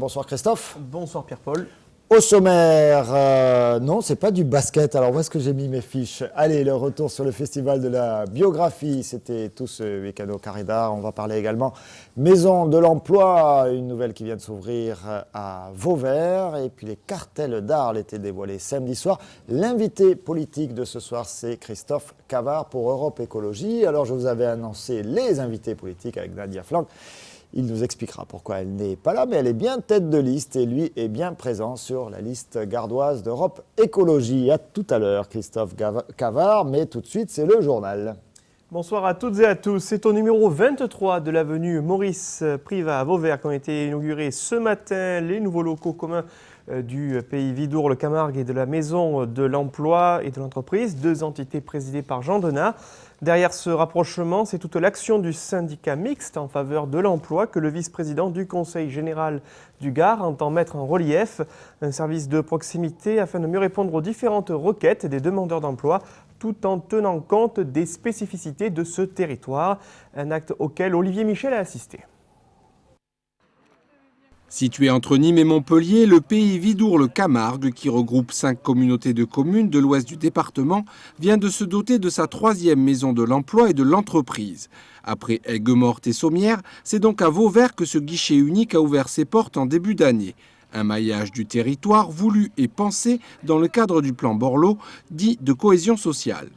Bonsoir Christophe. Bonsoir Pierre-Paul. Au sommaire, non, c'est pas du basket. Alors, où est-ce que j'ai mis mes fiches? Allez, le retour sur le festival de la biographie. C'était tout ce week-end au Carré d'Art. On va parler également Maison de l'Emploi, une nouvelle qui vient de s'ouvrir à Vauvert. Et puis les cartels d'Arles étaient dévoilés samedi soir. L'invité politique de ce soir, c'est Christophe Cavard pour Europe Écologie. Alors, je vous avais annoncé les invités politiques avec Nadia Flank. Il nous expliquera pourquoi elle n'est pas là, mais elle est bien tête de liste et lui est bien présent sur la liste gardoise d'Europe Écologie. À tout à l'heure, Christophe Cavard, mais tout de suite, c'est le journal. Bonsoir à toutes et à tous. C'est au numéro 23 de l'avenue Maurice Privat à Vauvert qu'ont été inaugurés ce matin les nouveaux locaux communs du Pays Vidourle, le Camargue et de la Maison de l'Emploi et de l'Entreprise, deux entités présidées par Jean Denat. Derrière ce rapprochement, c'est toute l'action du syndicat mixte en faveur de l'emploi que le vice-président du Conseil général du Gard entend mettre en relief. Un service de proximité afin de mieux répondre aux différentes requêtes des demandeurs d'emploi tout en tenant compte des spécificités de ce territoire. Un acte auquel Olivier Michel a assisté. Situé entre Nîmes et Montpellier, le Pays Vidourle-Camargue, qui regroupe 5 communautés de communes de l'ouest du département, vient de se doter de sa 3e maison de l'emploi et de l'entreprise. Après Aigues-Mortes et Sommières, c'est donc à Vauvert que ce guichet unique a ouvert ses portes en début d'année. Un maillage du territoire voulu et pensé dans le cadre du plan Borloo, dit de cohésion sociale.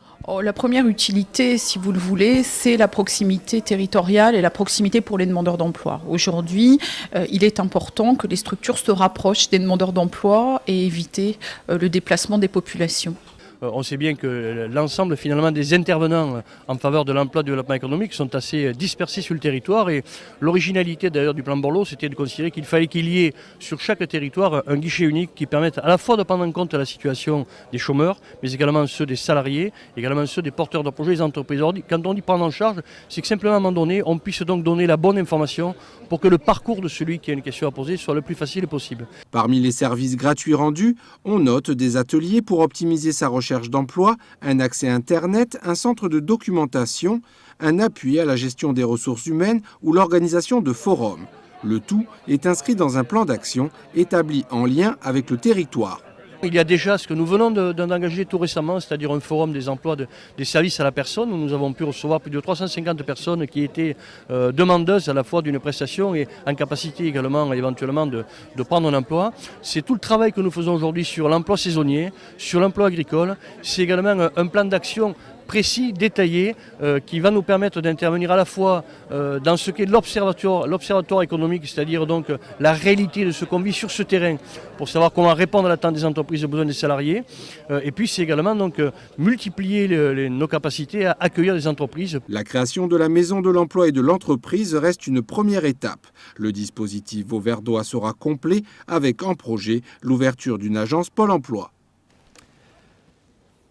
La première utilité, si vous le voulez, c'est la proximité territoriale et la proximité pour les demandeurs d'emploi. Aujourd'hui, il est important que les structures se rapprochent des demandeurs d'emploi et éviter le déplacement des populations. On sait bien que l'ensemble finalement des intervenants en faveur de l'emploi et du développement économique sont assez dispersés sur le territoire et l'originalité d'ailleurs du plan Borloo, c'était de considérer qu'il fallait qu'il y ait sur chaque territoire un guichet unique qui permette à la fois de prendre en compte la situation des chômeurs, mais également ceux des salariés, également ceux des porteurs de projets, des entreprises. Quand on dit prendre en charge, c'est que simplement à un moment donné, on puisse donc donner la bonne information pour que le parcours de celui qui a une question à poser soit le plus facile possible. Parmi les services gratuits rendus, on note des ateliers pour optimiser sa recherche d'emploi, un accès Internet, un centre de documentation, un appui à la gestion des ressources humaines ou l'organisation de forums. Le tout est inscrit dans un plan d'action établi en lien avec le territoire. Il y a déjà ce que nous venons d'engager tout récemment, c'est-à-dire un forum des emplois des services à la personne, où nous avons pu recevoir plus de 350 personnes qui étaient demandeuses à la fois d'une prestation et en capacité également éventuellement de prendre un emploi. C'est tout le travail que nous faisons aujourd'hui sur l'emploi saisonnier, sur l'emploi agricole. C'est également un plan d'action précis, détaillé, qui va nous permettre d'intervenir à la fois dans ce qu'est l'observatoire économique, c'est-à-dire donc la réalité de ce qu'on vit sur ce terrain, pour savoir comment répondre à l'attente des entreprises et aux besoins des salariés. Et puis c'est également donc multiplier nos capacités à accueillir des entreprises. La création de la Maison de l'Emploi et de l'Entreprise reste une première étape. Le dispositif vauverdois sera complet avec en projet l'ouverture d'une agence Pôle emploi.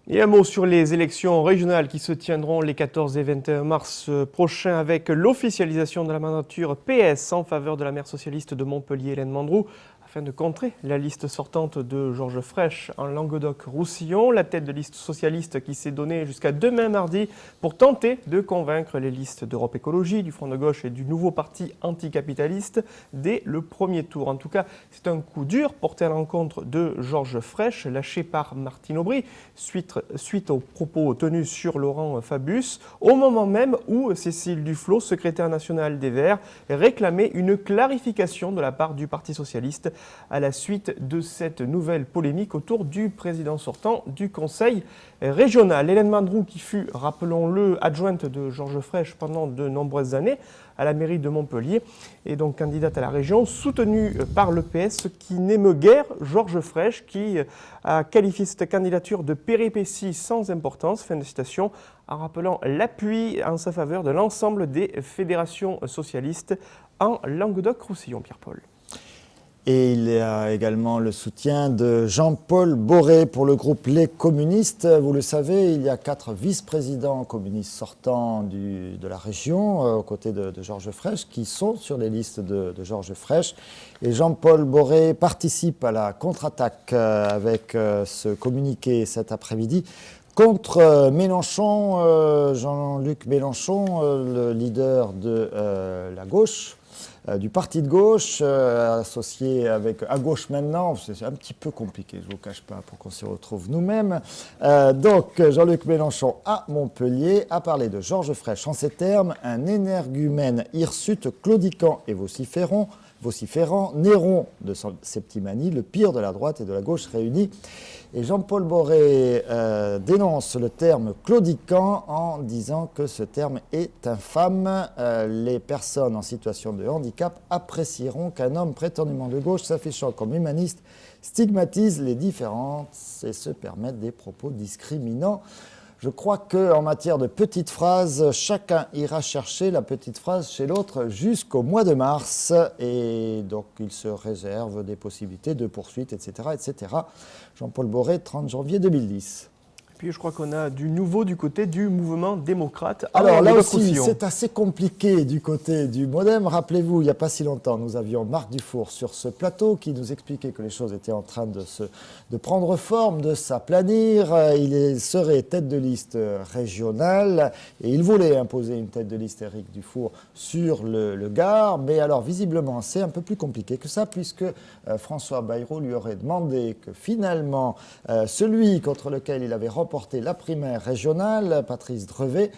Et un mot sur les élections régionales qui se tiendront les 14 et 21 mars prochains avec l'officialisation de la mandature PS en faveur de la maire socialiste de Montpellier, Hélène Mandroux, afin de contrer la liste sortante de Georges Frêche en Languedoc-Roussillon, la tête de liste socialiste qui s'est donnée jusqu'à demain mardi pour tenter de convaincre les listes d'Europe Écologie, du Front de Gauche et du nouveau parti anticapitaliste dès le premier tour. En tout cas, c'est un coup dur porté à l'encontre de Georges Frêche, lâché par Martine Aubry, suite aux propos tenus sur Laurent Fabius, au moment même où Cécile Duflot, secrétaire nationale des Verts, réclamait une clarification de la part du Parti socialiste à la suite de cette nouvelle polémique autour du président sortant du Conseil régional. Hélène Mandroux, qui fut, rappelons-le, adjointe de Georges Frêche pendant de nombreuses années à la mairie de Montpellier, est donc candidate à la région, soutenue par le PS, qui n'émeut guère Georges Frêche, qui a qualifié cette candidature de péripétie sans importance, fin de citation, en rappelant l'appui en sa faveur de l'ensemble des fédérations socialistes en Languedoc-Roussillon. Pierre-Paul. Et il y a également le soutien de Jean-Paul Boré pour le groupe Les Communistes. Vous le savez, il y a 4 vice-présidents communistes sortants de la région, aux côtés de Georges Frêche, qui sont sur les listes de Georges Frêche. Et Jean-Paul Boré participe à la contre-attaque avec ce communiqué cet après-midi contre Mélenchon, Jean-Luc Mélenchon, le leader de la gauche. du parti de gauche, associé avec À Gauche Maintenant. C'est un petit peu compliqué, je ne vous cache pas, pour qu'on s'y retrouve nous-mêmes. Donc, Jean-Luc Mélenchon à Montpellier a parlé de Georges Frêche en ces termes: un énergumène hirsute, claudiquant et vociférant, Néron de Septimanie, le pire de la droite et de la gauche réunis. Et Jean-Paul Boré dénonce le terme claudiquant en disant que ce terme est infâme. Les personnes en situation de handicap apprécieront qu'un homme prétendument de gauche s'affichant comme humaniste stigmatise les différences et se permette des propos discriminants. Je crois qu'en matière de petites phrases, chacun ira chercher la petite phrase chez l'autre jusqu'au mois de mars. Et donc, il se réserve des possibilités de poursuite, etc. etc. Jean-Paul Boré, 30 janvier 2010. Puis je crois qu'on a du nouveau du côté du mouvement démocrate. Alors là aussi, c'est assez compliqué du côté du MoDem. Rappelez-vous, il n'y a pas si longtemps, nous avions Marc Dufour sur ce plateau qui nous expliquait que les choses étaient en train de prendre forme, de s'aplanir. Il serait tête de liste régionale et il voulait imposer une tête de liste, Éric Dufour, sur le Gard. Mais alors, visiblement, c'est un peu plus compliqué que ça puisque François Bayrou lui aurait demandé que finalement, celui contre lequel il avait remporté la primaire régionale, Patrice Drevet,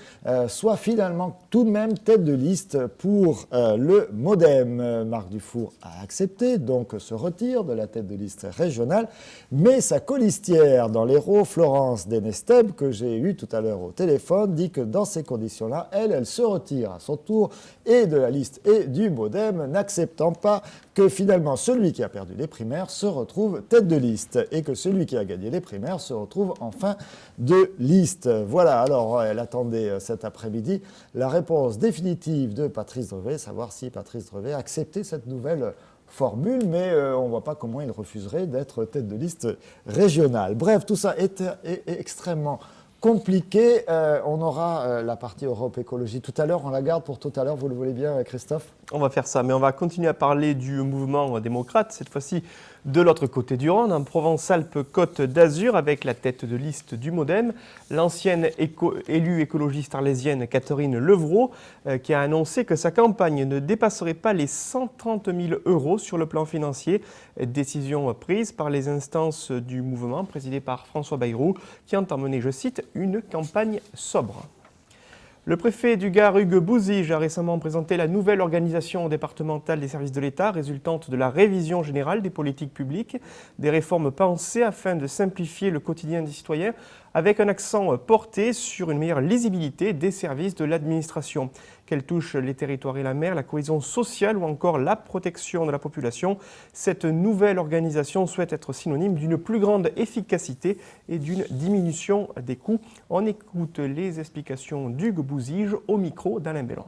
soit finalement tout de même tête de liste pour le MoDem. Marc Dufour a accepté, donc se retire de la tête de liste régionale, mais sa colistière dans l'Hérault, Florence Denesteb, que j'ai eue tout à l'heure au téléphone, dit que dans ces conditions-là, elle se retire à son tour et de la liste et du MoDem, n'acceptant pas que finalement celui qui a perdu les primaires se retrouve tête de liste et que celui qui a gagné les primaires se retrouve en fin de liste. Voilà, alors elle attendait cet après-midi la réponse définitive de Patrice Drevet, savoir si Patrice Drevet acceptait cette nouvelle formule, mais on ne voit pas comment il refuserait d'être tête de liste régionale. Bref, tout ça est extrêmement compliqué. On aura la partie Europe Écologie tout à l'heure, on la garde pour tout à l'heure, vous le voulez bien Christophe ? On va faire ça, mais on va continuer à parler du mouvement démocrate, cette fois-ci de l'autre côté du Rhône, en Provence-Alpes-Côte d'Azur, avec la tête de liste du MoDem, l'ancienne élue écologiste arlésienne Catherine Levrault, qui a annoncé que sa campagne ne dépasserait pas les 130 000 € sur le plan financier, décision prise par les instances du mouvement, présidées par François Bayrou, qui entend mener, je cite, une campagne sobre. Le préfet du Gard, Hugues Bouzige, a récemment présenté la nouvelle organisation départementale des services de l'État résultante de la révision générale des politiques publiques, des réformes pensées afin de simplifier le quotidien des citoyens avec un accent porté sur une meilleure lisibilité des services de l'administration, qu'elle touche les territoires et la mer, la cohésion sociale ou encore la protection de la population. Cette nouvelle organisation souhaite être synonyme d'une plus grande efficacité et d'une diminution des coûts. On écoute les explications d'Hugues Bouzige au micro d'Alain Bellon.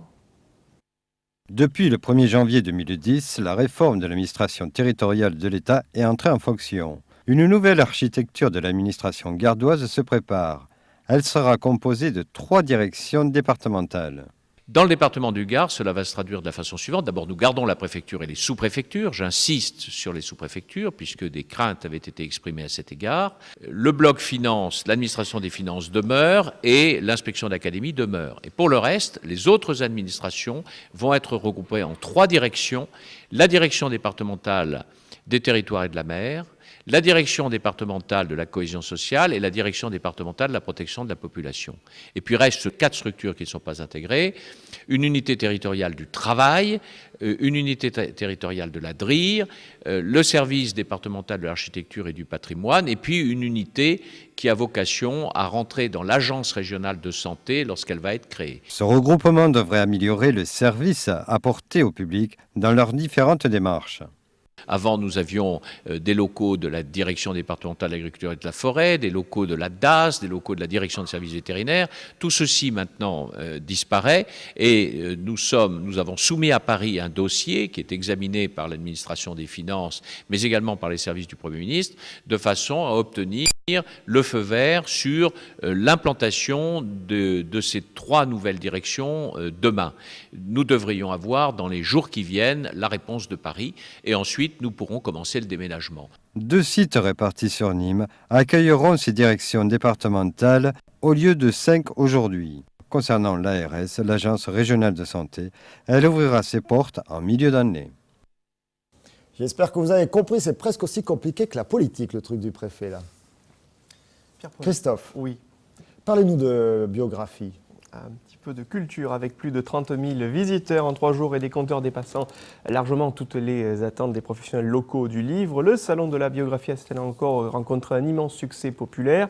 Depuis le 1er janvier 2010, la réforme de l'administration territoriale de l'État est entrée en fonction. Une nouvelle architecture de l'administration gardoise se prépare. Elle sera composée de 3 directions départementales. Dans le département du Gard, cela va se traduire de la façon suivante. D'abord, nous gardons la préfecture et les sous-préfectures. J'insiste sur les sous-préfectures, puisque des craintes avaient été exprimées à cet égard. Le bloc finance, l'administration des finances demeure et l'inspection d'académie demeure. Et pour le reste, les autres administrations vont être regroupées en 3 directions. La direction départementale des territoires et de la mer, la direction départementale de la cohésion sociale et la direction départementale de la protection de la population. Et puis restent 4 structures qui ne sont pas intégrées, une unité territoriale du travail, une unité territoriale de la DRIR, le service départemental de l'architecture et du patrimoine, et puis une unité qui a vocation à rentrer dans l'agence régionale de santé lorsqu'elle va être créée. Ce regroupement devrait améliorer le service apporté au public dans leurs différentes démarches. Avant, nous avions des locaux de la direction départementale de l'agriculture et de la forêt, des locaux de la DAS, des locaux de la direction de services vétérinaires. Tout ceci maintenant disparaît et nous avons soumis à Paris un dossier qui est examiné par l'administration des finances, mais également par les services du Premier ministre, de façon à obtenir le feu vert sur l'implantation de ces 3 nouvelles directions demain. Nous devrions avoir dans les jours qui viennent la réponse de Paris et ensuite nous pourrons commencer le déménagement. 2 sites répartis sur Nîmes accueilleront ces directions départementales au lieu de 5 aujourd'hui. concernant l'ARS, l'Agence régionale de santé. Elle ouvrira ses portes en milieu d'année. J'espère que vous avez compris, c'est presque aussi compliqué que la politique, le truc du préfet, là. Pierre-Paul. Christophe, Oui. parlez-nous de biographie. Un petit peu de culture avec plus de 30 000 visiteurs en 3 jours et des compteurs dépassant largement toutes les attentes des professionnels locaux du livre. Le salon de la biographie a cette année encore rencontré un immense succès populaire.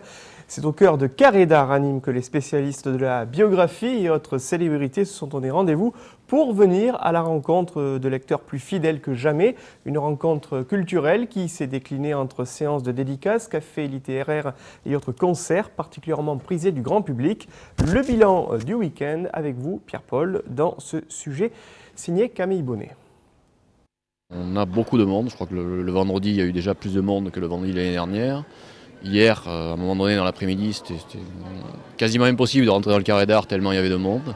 C'est au cœur de Carré d'Art à Nîmes que les spécialistes de la biographie et autres célébrités se sont donnés rendez-vous pour venir à la rencontre de lecteurs plus fidèles que jamais. Une rencontre culturelle qui s'est déclinée entre séances de dédicaces, cafés littéraires et autres concerts particulièrement prisés du grand public. Le bilan du week-end avec vous, Pierre-Paul, dans ce sujet signé Camille Bonnet. On a beaucoup de monde, je crois que le vendredi il y a eu déjà plus de monde que le vendredi l'année dernière. Hier, à un moment donné dans l'après-midi, c'était quasiment impossible de rentrer dans le Carré d'Art tellement il y avait de monde.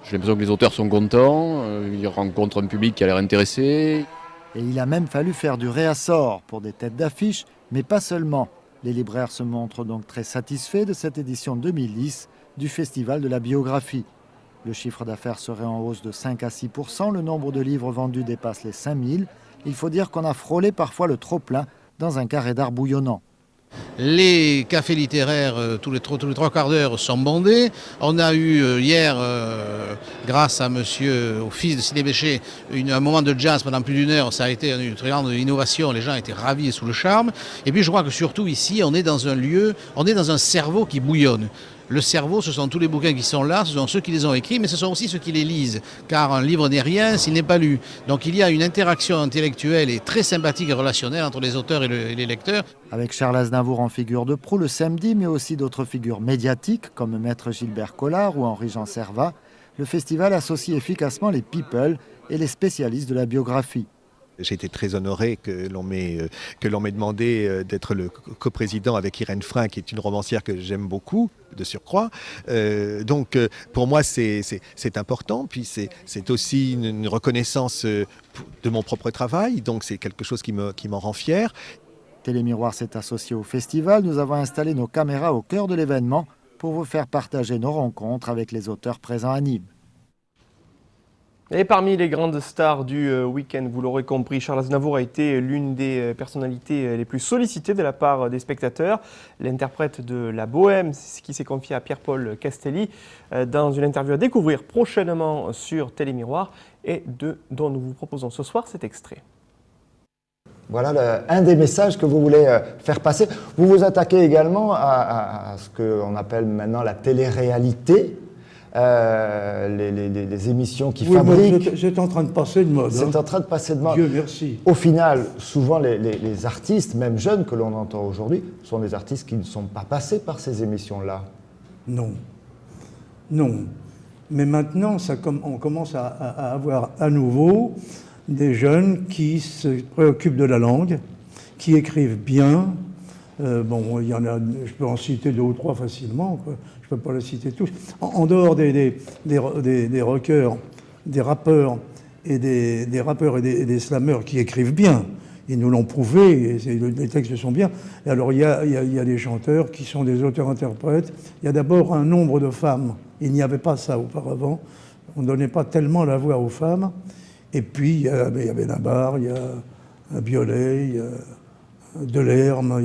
J'ai l'impression que les auteurs sont contents, ils rencontrent un public qui a l'air intéressé. Et il a même fallu faire du réassort pour des têtes d'affiche, mais pas seulement. Les libraires se montrent donc très satisfaits de cette édition 2010 du Festival de la biographie. Le chiffre d'affaires serait en hausse de 5 à 6%, le nombre de livres vendus dépasse les 5000. Il faut dire qu'on a frôlé parfois le trop-plein dans un Carré d'Art bouillonnant. Les cafés littéraires, tous les 3 quarts d'heure, sont bondés. On a eu hier, grâce à monsieur, au fils de Sidney Bechet, un moment de jazz pendant plus d'1 heure. Ça a été une très grande innovation. Les gens étaient ravis et sous le charme. Et puis je crois que surtout ici, on est dans un lieu, on est dans un cerveau qui bouillonne. Le cerveau, ce sont tous les bouquins qui sont là, ce sont ceux qui les ont écrits, mais ce sont aussi ceux qui les lisent. Car un livre n'est rien s'il n'est pas lu. Donc il y a une interaction intellectuelle et très sympathique et relationnelle entre les auteurs et les lecteurs. Avec Charles Aznavour en figure de proue le samedi, mais aussi d'autres figures médiatiques comme Maître Gilbert Collard ou Henri-Jean Servat, le festival associe efficacement les people et les spécialistes de la biographie. J'ai été très honoré que l'on m'ait demandé d'être le coprésident avec Irène Frein, qui est une romancière que j'aime beaucoup, de surcroît. Donc pour moi c'est important, puis c'est aussi une reconnaissance de mon propre travail, donc c'est quelque chose qui m'en rend fier. Télémiroir s'est associé au festival, nous avons installé nos caméras au cœur de l'événement pour vous faire partager nos rencontres avec les auteurs présents à Nîmes. Et parmi les grandes stars du week-end, vous l'aurez compris, Charles Aznavour a été l'une des personnalités les plus sollicitées de la part des spectateurs. L'interprète de La Bohème, c'est ce qui s'est confié à Pierre-Paul Castelli dans une interview à découvrir prochainement sur Télémiroir et dont nous vous proposons ce soir cet extrait. Voilà un des messages que vous voulez faire passer. Vous vous attaquez également à ce qu'on appelle maintenant la télé-réalité. Les émissions qui fabriquent. C'est en train de passer de mode. C'est en train de passer de mode. Dieu merci. Au final, souvent les artistes, même jeunes que l'on entend aujourd'hui, sont des artistes qui ne sont pas passés par ces émissions-là. Non. Mais maintenant, on commence à avoir à nouveau des jeunes qui se préoccupent de la langue, qui écrivent bien. Il y en a, je peux en citer 2 ou 3 facilement, quoi. Je ne peux pas les citer tous. En dehors des rockers, des rappeurs et des slammeurs qui écrivent bien, ils nous l'ont prouvé, et les textes sont bien. Et alors il y a des chanteurs qui sont des auteurs-interprètes. Il y a d'abord un nombre de femmes. Il n'y avait pas ça auparavant. On ne donnait pas tellement la voix aux femmes. Et puis il y avait Nabar, il y a Biolay, il y a Delerme,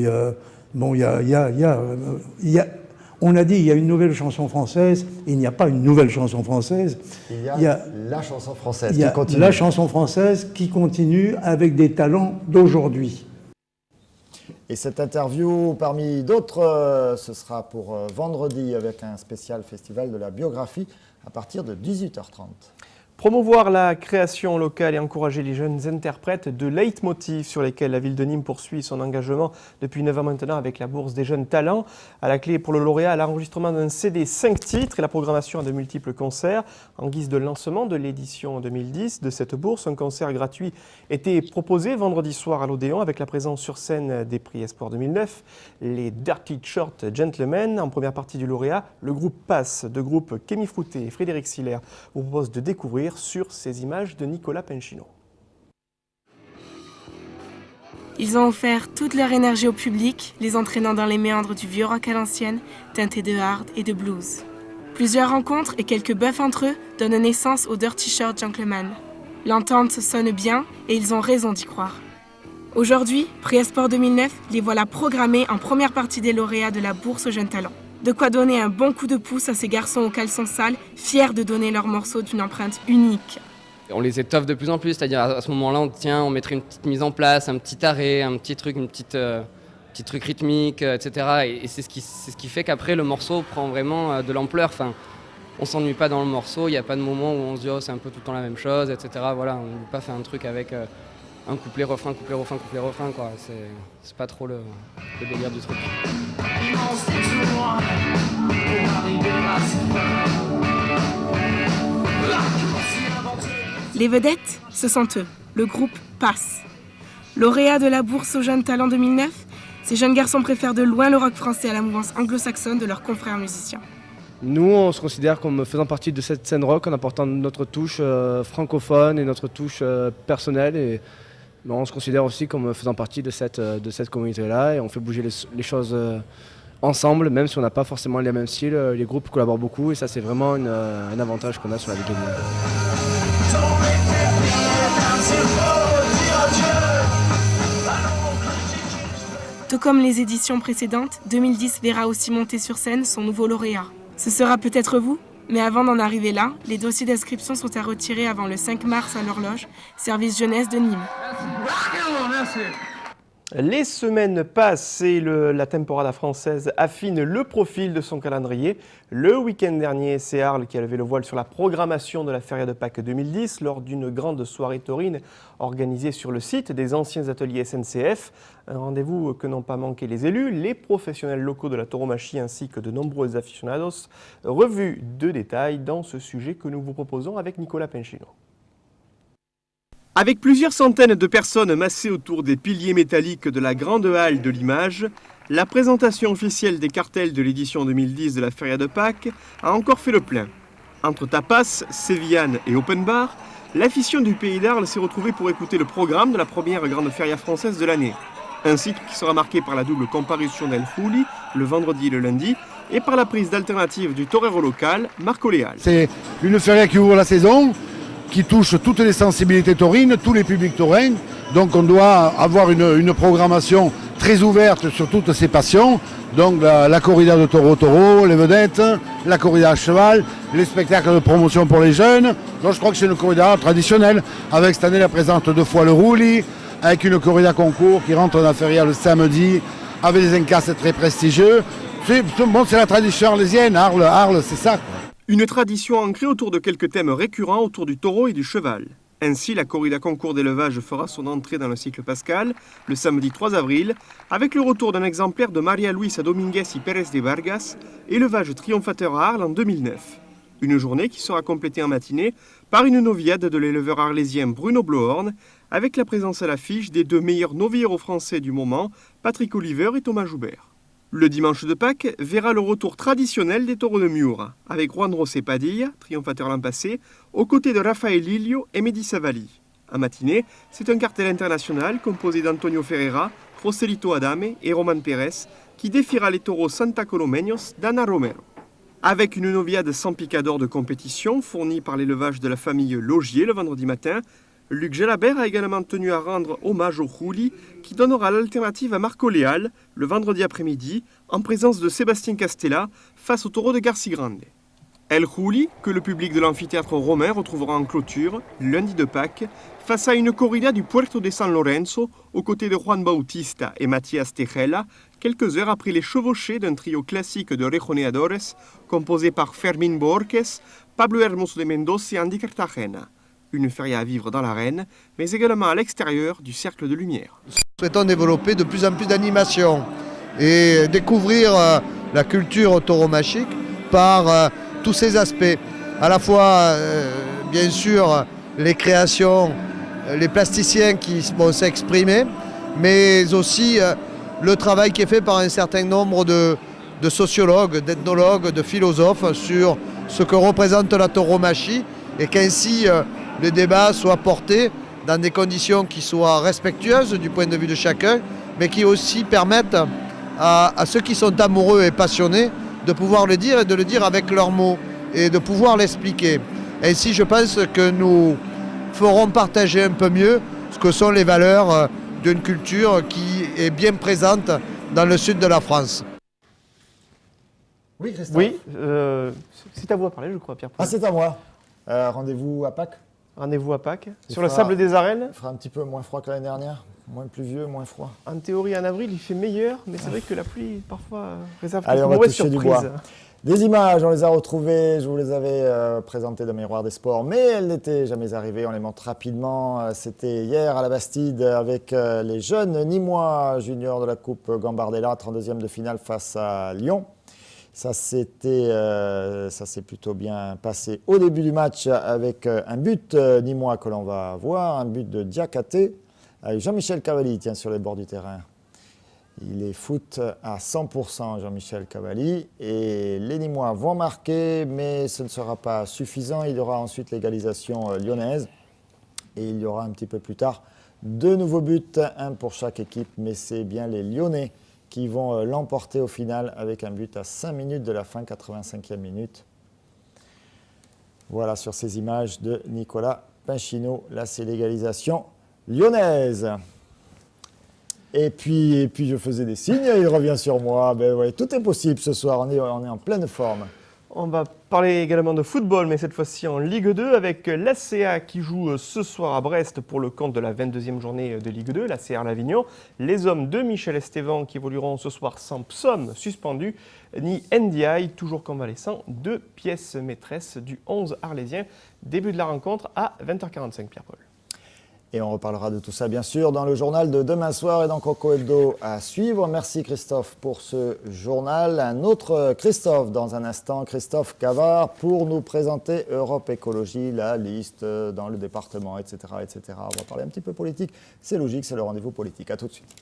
on a dit il y a une nouvelle chanson française, il n'y a pas une nouvelle chanson française. Il y a la chanson française qui continue. La chanson française qui continue avec des talents d'aujourd'hui. Et cette interview, parmi d'autres, ce sera pour vendredi avec un spécial festival de la biographie à partir de 18h30. Promouvoir la création locale et encourager les jeunes interprètes de leitmotiv sur lesquels la ville de Nîmes poursuit son engagement depuis 9 ans maintenant avec la bourse des jeunes talents. À la clé pour le lauréat, l'enregistrement d'un CD 5 titres et la programmation de multiples concerts. En guise de lancement de l'édition 2010 de cette bourse, un concert gratuit était proposé vendredi soir à l'Odéon avec la présence sur scène des prix Espoir 2009, les Dirty Short Gentlemen. En première partie du lauréat, le groupe Passe de groupe Kémy Frouté et Frédéric Siller vous propose de découvrir sur ces images de Nicolas Pencino. Ils ont offert toute leur énergie au public, les entraînant dans les méandres du vieux rock à l'ancienne, teinté de hard et de blues. Plusieurs rencontres et quelques bœufs entre eux donnent naissance au Dirty Shirt Gentleman. L'entente sonne bien et ils ont raison d'y croire. Aujourd'hui, Prix Esport 2009, les voilà programmés en première partie des lauréats de la bourse aux jeunes talents. De quoi donner un bon coup de pouce à ces garçons aux caleçons sales, fiers de donner leur morceau d'une empreinte unique. On les étoffe de plus en plus, c'est-à-dire à ce moment-là, on mettrait une petite mise en place, un petit arrêt, un petit truc, petit truc rythmique, etc. Et c'est ce qui fait qu'après, le morceau prend vraiment de l'ampleur. Enfin, on s'ennuie pas dans le morceau, il n'y a pas de moment où on se dit oh, c'est un peu tout le temps la même chose, etc. Voilà, on ne peut pas faire un truc avec un couplet-refrain, couplet-refrain, couplet-refrain, quoi. C'est pas trop le délire du truc. Les vedettes, ce sont eux, le groupe PASS. Lauréat de la bourse aux jeunes talents 2009, ces jeunes garçons préfèrent de loin le rock français à la mouvance anglo-saxonne de leurs confrères musiciens. Nous, on se considère comme faisant partie de cette scène rock en apportant notre touche francophone et notre touche personnelle. Et on se considère aussi comme faisant partie de cette communauté-là et on fait bouger les choses ensemble, même si on n'a pas forcément les mêmes styles. Les groupes collaborent beaucoup et ça, c'est vraiment un avantage qu'on a sur la Ligue. Tout comme les éditions précédentes, 2010 verra aussi monter sur scène son nouveau lauréat. Ce sera peut-être vous, mais avant d'en arriver là, les dossiers d'inscription sont à retirer avant le 5 mars à l'horloge, service jeunesse de Nîmes. Les semaines passent et la temporada française affine le profil de son calendrier. Le week-end dernier, c'est Arles qui a levé le voile sur la programmation de la Feria de Pâques 2010 lors d'une grande soirée taurine organisée sur le site des anciens ateliers SNCF. Un rendez-vous que n'ont pas manqué les élus, les professionnels locaux de la tauromachie ainsi que de nombreux aficionados. Revue de détails dans ce sujet que nous vous proposons avec Nicolas Penchino. Avec plusieurs centaines de personnes massées autour des piliers métalliques de la grande halle de l'image, la présentation officielle des cartels de l'édition 2010 de la Feria de Pâques a encore fait le plein. Entre tapas, sévillanes et open bar, l'afition du Pays d'Arles s'est retrouvée pour écouter le programme de la première grande feria française de l'année. Un cycle qui sera marqué par la double comparution d'El Juli, le vendredi et le lundi, et par la prise d'alternative du torero local, Marco Leal. C'est une feria qui ouvre la saison, qui touche toutes les sensibilités taurines, tous les publics taurins. Donc on doit avoir une programmation très ouverte sur toutes ces passions. Donc la corrida de taureau, les vedettes, la corrida à cheval, les spectacles de promotion pour les jeunes. Donc je crois que c'est une corrida traditionnelle, avec cette année la présente 2 fois le Rouli, avec une corrida concours qui rentre dans la feria le samedi, avec des encasses très prestigieux. C'est la tradition arlésienne, Arles c'est ça, quoi. Une tradition ancrée autour de quelques thèmes récurrents autour du taureau et du cheval. Ainsi, la corrida concours d'élevage fera son entrée dans le cycle pascal le samedi 3 avril, avec le retour d'un exemplaire de Maria Luisa Dominguez y Pérez de Vargas, élevage triomphateur à Arles en 2009. Une journée qui sera complétée en matinée par une noviade de l'éleveur arlésien Bruno Blohorn, avec la présence à l'affiche des 2 meilleurs novilleros français du moment, Patrick Oliver et Thomas Joubert. Le dimanche de Pâques verra le retour traditionnel des taureaux de Miura, avec Juan José Padilla, triomphateur l'an passé, aux côtés de Rafael Lillo et Mehdi Savali. En matinée, c'est un cartel international composé d'Antonio Ferreira, Joselito Adame et Roman Pérez, qui défiera les taureaux Santa Colomeños d'Ana Romero. Avec une noviade sans picador de compétition fournie par l'élevage de la famille Logier le vendredi matin, Luc Gelabert a également tenu à rendre hommage au Juli, qui donnera l'alternative à Marco Leal le vendredi après-midi, en présence de Sébastien Castella, face au taureau de Garcigrande. El Juli, que le public de l'amphithéâtre romain retrouvera en clôture, lundi de Pâques, face à une corrida du Puerto de San Lorenzo, aux côtés de Juan Bautista et Matías Tejela, quelques heures après les chevauchés d'un trio classique de rejoneadores, composé par Fermín Borges, Pablo Hermoso de Mendoza et Andy Cartagena. Une feria à vivre dans l'arène, mais également à l'extérieur du cercle de lumière. Nous souhaitons développer de plus en plus d'animation et découvrir la culture tauromachique par tous ses aspects. À la fois, bien sûr, les créations, les plasticiens qui vont s'exprimer, mais aussi le travail qui est fait par un certain nombre de sociologues, d'ethnologues, de philosophes sur ce que représente la tauromachie et qu'ainsi le débat soit porté dans des conditions qui soient respectueuses du point de vue de chacun, mais qui aussi permettent à ceux qui sont amoureux et passionnés de pouvoir le dire et de le dire avec leurs mots. et de pouvoir l'expliquer. Ainsi, je pense que nous ferons partager un peu mieux ce que sont les valeurs d'une culture qui est bien présente dans le sud de la France. Oui, Christophe. Oui, c'est à vous à parler, je crois, Pierre. Ah, c'est à moi. Rendez-vous à Pâques. Rendez-vous à Pâques. Sur le sable des arènes. Il fera un petit peu moins froid que l'année dernière. Moins pluvieux, moins froid. En théorie, en avril, il fait meilleur, mais c'est vrai que la pluie, parfois, réserve Allez, quelques on va mauvaises toucher du surprises. bois. Des images, on les a retrouvées, je vous les avais présentées dans Miroir des Sports, mais elles n'étaient jamais arrivées, on les montre rapidement. C'était hier à la Bastide avec les jeunes Nîmois juniors de la Coupe Gambardella, 32e de finale face à Lyon. Ça s'est plutôt bien passé au début du match avec un but Nîmois que l'on va voir, un but de Diakhaté, avec Jean-Michel Cavalli, tiens, sur les bords du terrain. Il est foot à 100%, Jean-Michel Cavalli. Et les Nîmois vont marquer, mais ce ne sera pas suffisant. Il y aura ensuite l'égalisation lyonnaise. Et il y aura un petit peu plus tard 2 nouveaux buts, un pour chaque équipe. Mais c'est bien les Lyonnais qui vont l'emporter au final avec un but à 5 minutes de la fin, 85e minute. Voilà sur ces images de Nicolas Pinchino. Là, c'est l'égalisation lyonnaise. Et puis je faisais des signes, il revient sur moi. Ben ouais, tout est possible ce soir, on est en pleine forme. On va parler également de football, mais cette fois-ci en Ligue 2, avec l'ACA qui joue ce soir à Brest pour le compte de la 22e journée de Ligue 2, l'ACR L'Avignon. Les hommes de Michel Estevan qui évolueront ce soir sans Psom suspendu, ni NDI, toujours convalescent, 2 pièces maîtresses du 11 arlésien. Début de la rencontre à 20h45, Pierre-Paul. Et on reparlera de tout ça, bien sûr, dans le journal de demain soir et dans Coco Hebdo à suivre. Merci Christophe pour ce journal. Un autre Christophe dans un instant, Christophe Cavard, pour nous présenter Europe Écologie, la liste dans le département, etc., etc. On va parler un petit peu politique. C'est logique, c'est le rendez-vous politique. À tout de suite.